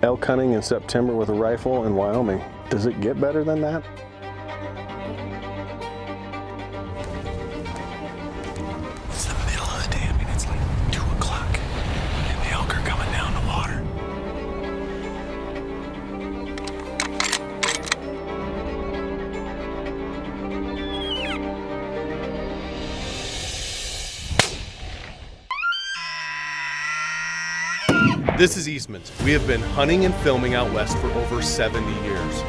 Elk hunting in September with a rifle in Wyoming. Does it get better than that? It's the middle of the day. I mean, it's like 2 o'clock and the elk are coming down the water. This is Eastmans. We have been hunting and filming out west for over 70 years.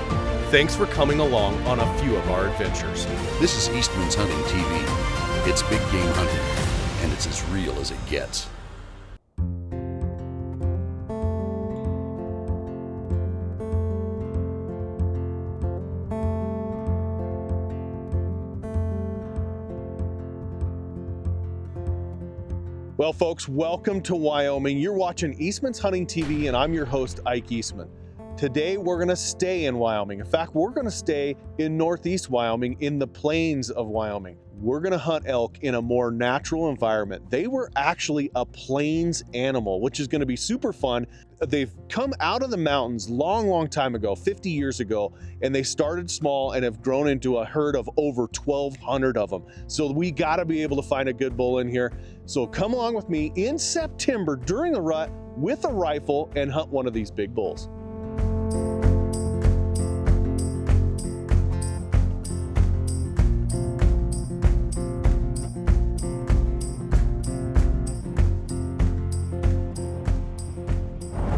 Thanks for coming along on a few of our adventures. This is Eastmans Hunting TV. It's big game hunting, and it's as real as it gets. Well, folks, welcome to Wyoming. You're watching Eastmans Hunting TV, and I'm your host, Ike Eastman. Today, we're gonna stay in Wyoming. In fact, we're gonna stay in Northeast Wyoming, in the plains of Wyoming. We're gonna hunt elk in a more natural environment. They were actually a plains animal, which is gonna be super fun. They've come out of the mountains long time ago, 50 years ago, and they started small and have grown into a herd of over 1,200 of them. So we gotta be able to find a good bull in here. So come along with me in September during a rut with a rifle and hunt one of these big bulls.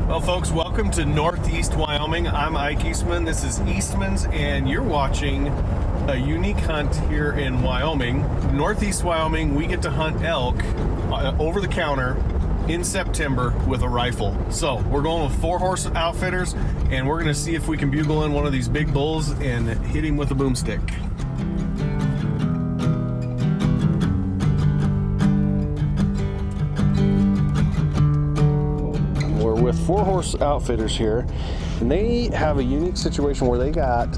Well, folks, welcome to Northeast Wyoming. I'm Ike Eastman. This is Eastman's, and you're watching a unique hunt here in Wyoming. Northeast Wyoming, we get to hunt elk over the counter in September with a rifle. So we're going with 4-horse outfitters, and we're going to see if we can bugle in one of these big bulls and hit him with a boomstick. With 4-horse outfitters here, and they have a unique situation where they got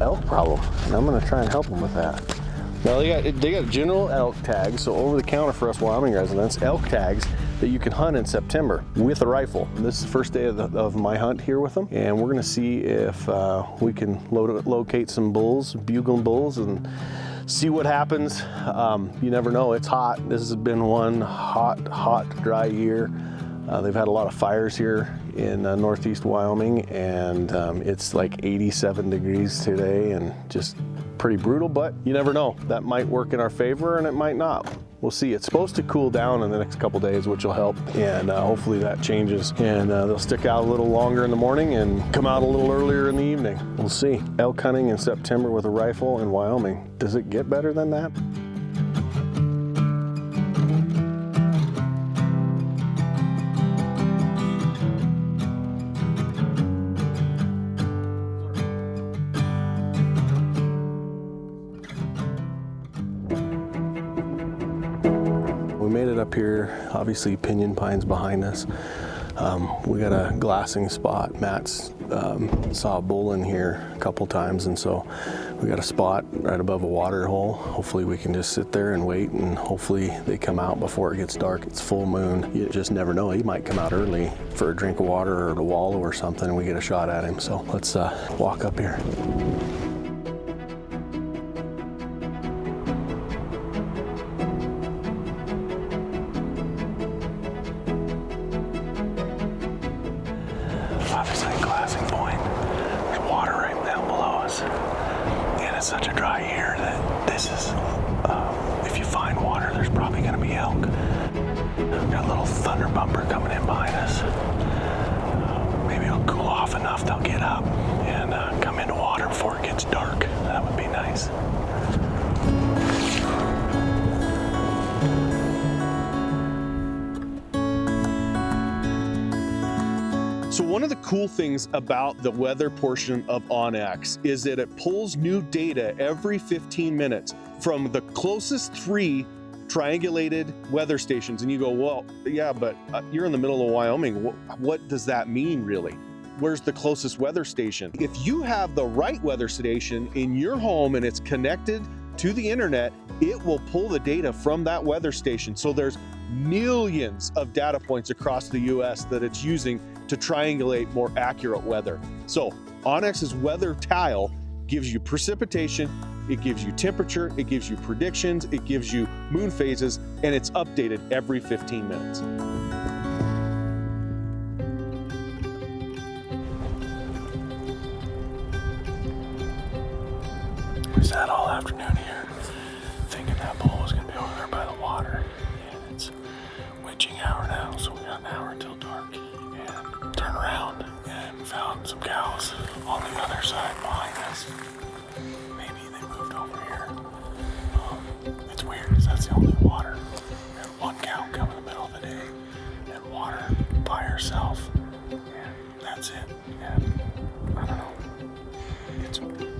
elk problem, and I'm going to try and help them with that. Now they got general elk tags, so over the counter for us Wyoming residents, elk tags that you can hunt in September with a rifle. And this is the first day of my hunt here with them, and we're going to see if we can locate some bulls, bugling bulls, and see what happens. You never know. It's hot. This has been one hot, dry year. They've had a lot of fires here in Northeast Wyoming, and it's like 87 degrees today and just pretty brutal, but you never know. That might work in our favor and it might not. We'll see. It's supposed to cool down in the next couple days, which will help, and hopefully that changes, and they'll stick out a little longer in the morning and come out a little earlier in the evening. We'll see. Elk hunting in September with a rifle in Wyoming. Does it get better than that? We made it up here, obviously pinyon pines behind us. We got a glassing spot. Matt's saw a bull in here a couple times, and so we got a spot right above a water hole. Hopefully we can just sit there and wait, and hopefully they come out before it gets dark. It's full moon. You just never know. He might come out early for a drink of water or to wallow or something, and we get a shot at him. So let's walk up here. Obviously a glassing point. There's water right down below us. And it's such a dry year that this is, if you find water, there's probably gonna be elk. Got a little thunder bumper coming in behind us. Maybe it'll cool off enough they'll get up and come into water before it gets dark. That would be nice. So one of the cool things about the weather portion of onX is that it pulls new data every 15 minutes from the closest 3 triangulated weather stations. And you go, well, yeah, but you're in the middle of Wyoming. What does that mean, really? Where's the closest weather station? If you have the right weather station in your home and it's connected to the internet, it will pull the data from that weather station. So there's millions of data points across the US that it's using to triangulate more accurate weather. So onX's weather tile gives you precipitation, it gives you temperature, it gives you predictions, it gives you moon phases, and it's updated every 15 minutes. We sat all afternoon here thinking that bull was going to be over there by the water. And it's witching hour now, so we got an hour until dark. And turned around and found some cows on the other side behind us. Maybe they moved over here. It's weird because that's the only water. We had one cow come in the middle of the day and water by herself. And that's it. And I don't know. It's weird.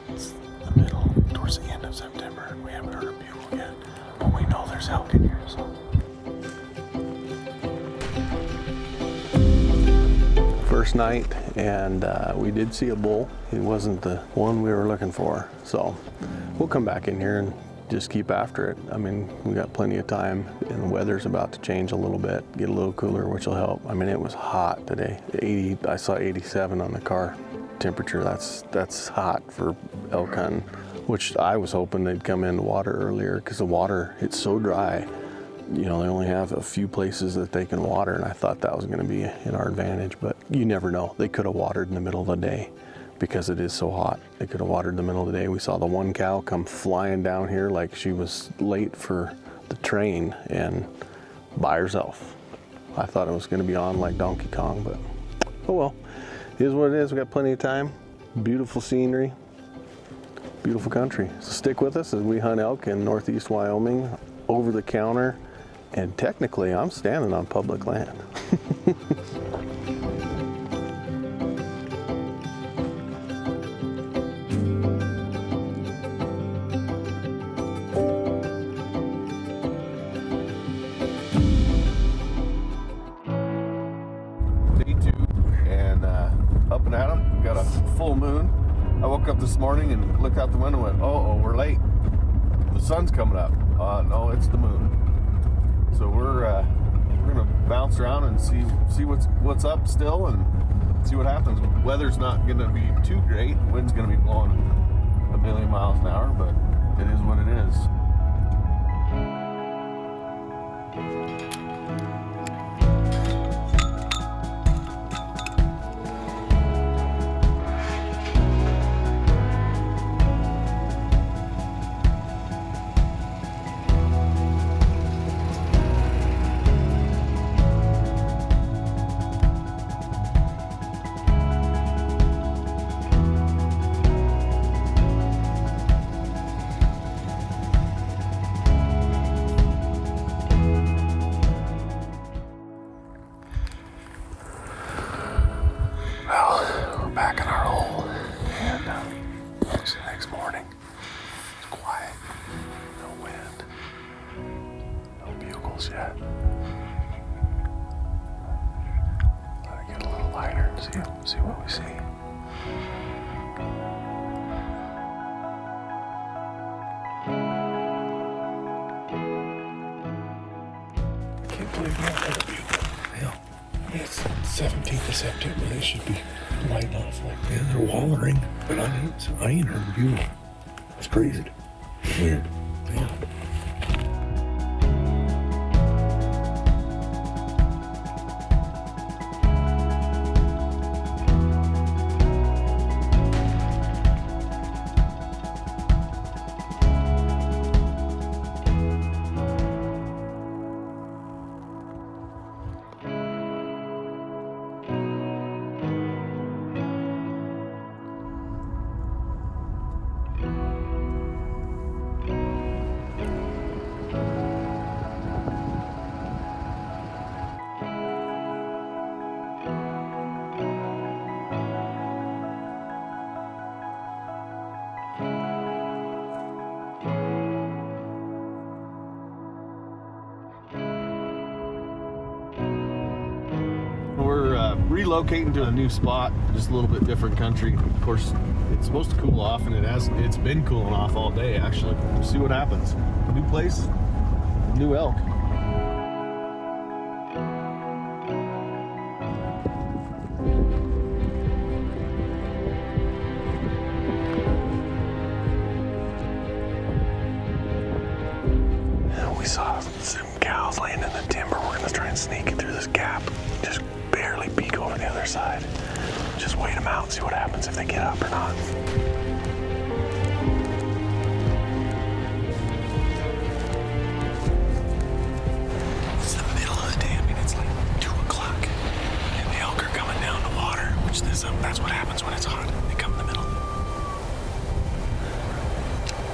It's the middle, towards the end of September, and we haven't heard a bugle yet. But we know there's elk in here, so. First night, and we did see a bull. He wasn't the one we were looking for, so we'll come back in here and just keep after it. I mean, we got plenty of time, and the weather's about to change a little bit, get a little cooler, which will help. I mean, it was hot today. 80, I saw 87 on the car temperature. That's hot for elk hunting, which I was hoping they'd come into water earlier, because the water, it's so dry. You know, they only have a few places that they can water, and I thought that was going to be in our advantage, but you never know. They could have watered in the middle of the day because it is so hot. They could have watered in the middle of the day. We saw the one cow come flying down here like she was late for the train and by herself. I thought it was going to be on like Donkey Kong, but oh well. It is what it is. We got plenty of time. Beautiful scenery, beautiful country. So stick with us as we hunt elk in Northeast Wyoming, over the counter. And technically, I'm standing on public land. Day 2, and up and at 'em. We got a full moon. I woke up this morning and looked out the window and went, oh, we're late. The sun's coming up. No, it's the moon. So we're gonna bounce around and see what's up still and see what happens. Weather's not gonna be too great. Wind's gonna be blowing a million miles an hour, but it is what it is. Back in our hole, and obviously the next morning it's quiet, no wind, no bugles yet. Let it get a little lighter and see what we see. I can't believe we haven't had a bugle. Hell, it's 17th of September. They should be lighting off like that. They're wallering, but I ain't heard a bugle. It's crazy. Weird. Yeah. We're relocating to a new spot, just a little bit different country. Of course, It's supposed to cool off, and it's been cooling off all day, actually. We'll see what happens. New place, new elk. We saw some cows laying in the timber. We're gonna try and sneak it through this gap. Just barely peek over the other side. Just wait them out and see what happens if they get up or not. It's the middle of the day. I mean, it's like 2 o'clock. And the elk are coming down to water, which that's what happens when it's hot. They come in the middle.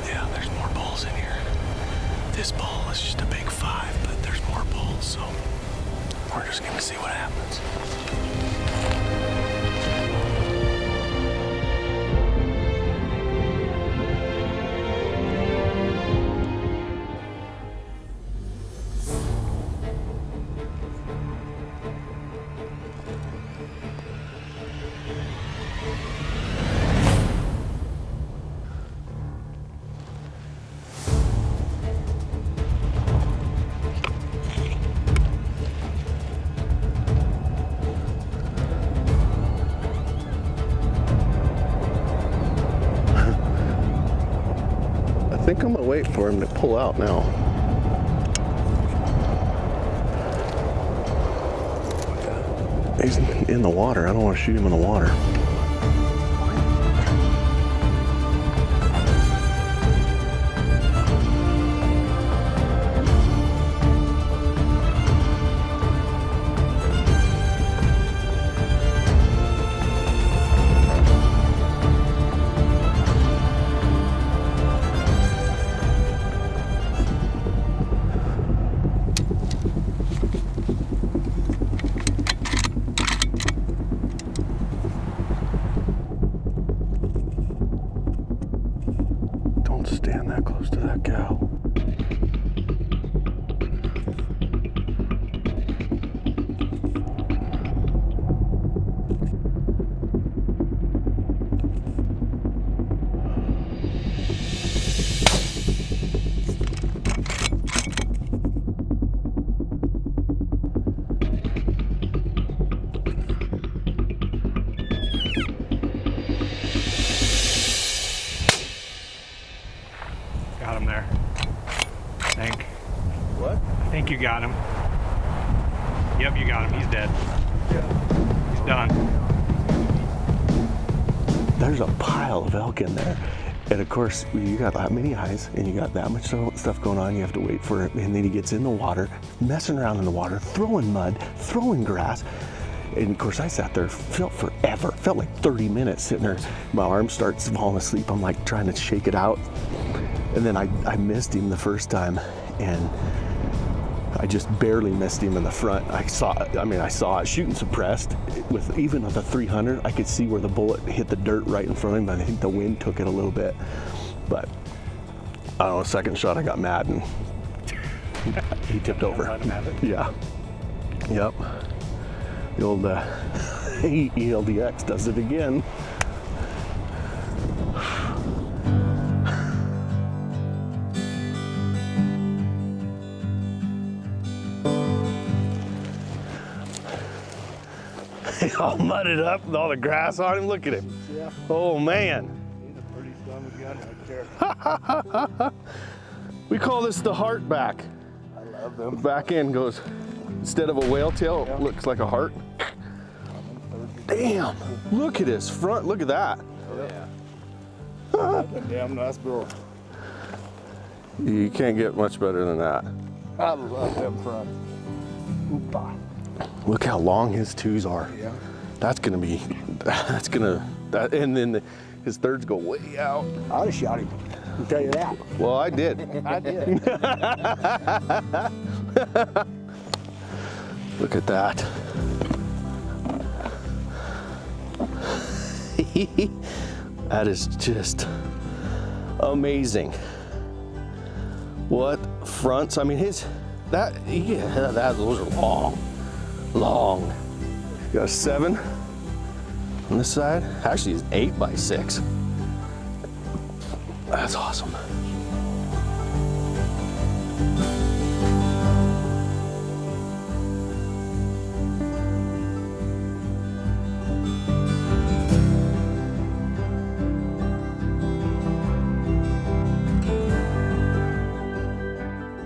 Yeah, there's more bulls in here. This bull is just a big 5, but there's more bulls, so we're just gonna see what happens. I think I'm gonna wait for him to pull out now. He's in the water. I don't want to shoot him in the water. Stand that close to that cow. Got him there. I think. What? I think you got him. Yep, you got him. He's dead. Yeah. He's done. There's a pile of elk in there. And of course, you got that many eyes and you got that much stuff going on. You have to wait for it. And then he gets in the water, messing around in the water, throwing mud, throwing grass. And of course, I sat there, felt forever, felt like 30 minutes sitting there. My arm starts falling asleep. I'm like trying to shake it out. And then I missed him the first time, and I just barely missed him in the front. I saw it shooting suppressed. Even with a 300, I could see where the bullet hit the dirt right in front of him, but I think the wind took it a little bit. But I don't know, second shot I got mad and he tipped over. Yeah. Yep. The old ELDX does it again. All mudded up with all the grass on him. Look at him. Yeah. Oh man. He's a pretty son of a gun right there. We call this the heart back. I love them. The back end goes, instead of a whale tail, it looks like a heart. Damn. Look at his front. Look at that. Oh, yeah. Damn nice bull. You can't get much better than that. I love them front. Oopa. Look how long his twos are. Yeah. And then his thirds go way out. I'd have shot him. I'll tell you that. Well, I did. I did. Look at that. That is just amazing. What fronts? I mean, those are long. Got a 7 on this side. Actually, it's 8x6. That's awesome.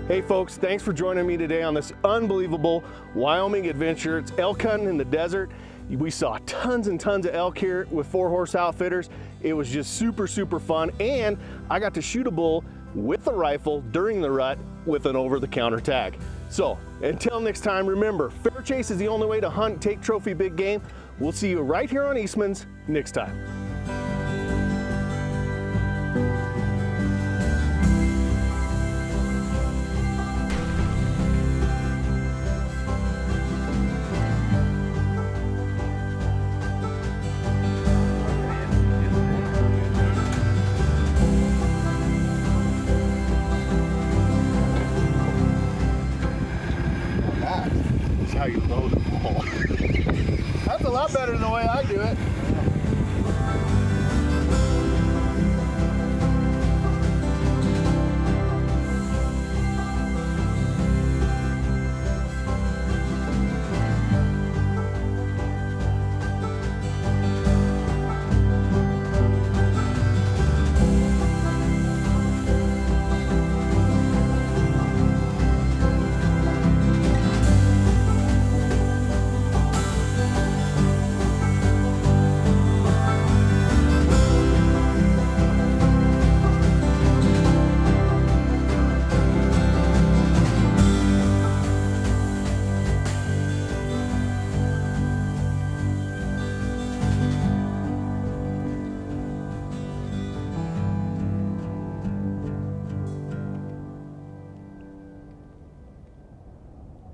Hey folks, thanks for joining me today on this unbelievable Wyoming adventure. It's elk hunting in the desert. We saw tons and tons of elk here with 4-horse outfitters. It was just super, super fun. And I got to shoot a bull with the rifle during the rut with an over-the-counter tag. So until next time, remember, fair chase is the only way to hunt, take trophy big game. We'll see you right here on Eastmans next time. How you load the ball. That's a lot better than the way I do it.